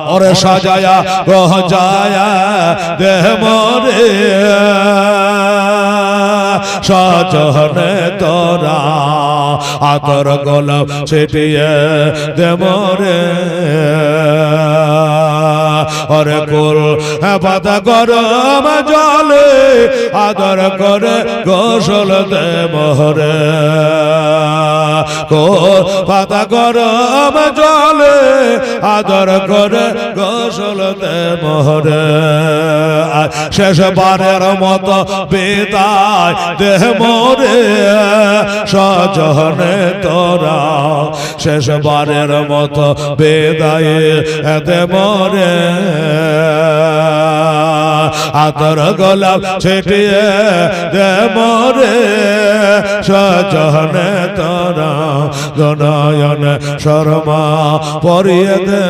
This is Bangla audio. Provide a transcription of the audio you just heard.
ওরে সাজায়া গজায়া দেহ মোরে সাজনে তোরা আতর গোলাপ ছিটিয়ে দে মোরে ওরে কুল পাতা গরম জলে আদর করে গোসল দে মোরে কুল পাতা গরম জলে আদর করে গোসল দে মোরে শেষবারের মতো বিদায় দে মোরে সাজনে তোরা শেষবারের মতো বিদায় দে মোরে আতর গোলাপ ছিটিয়ে দে মোরে সাজনে তোরা দনয়ন শর্মা পরিয়ে দে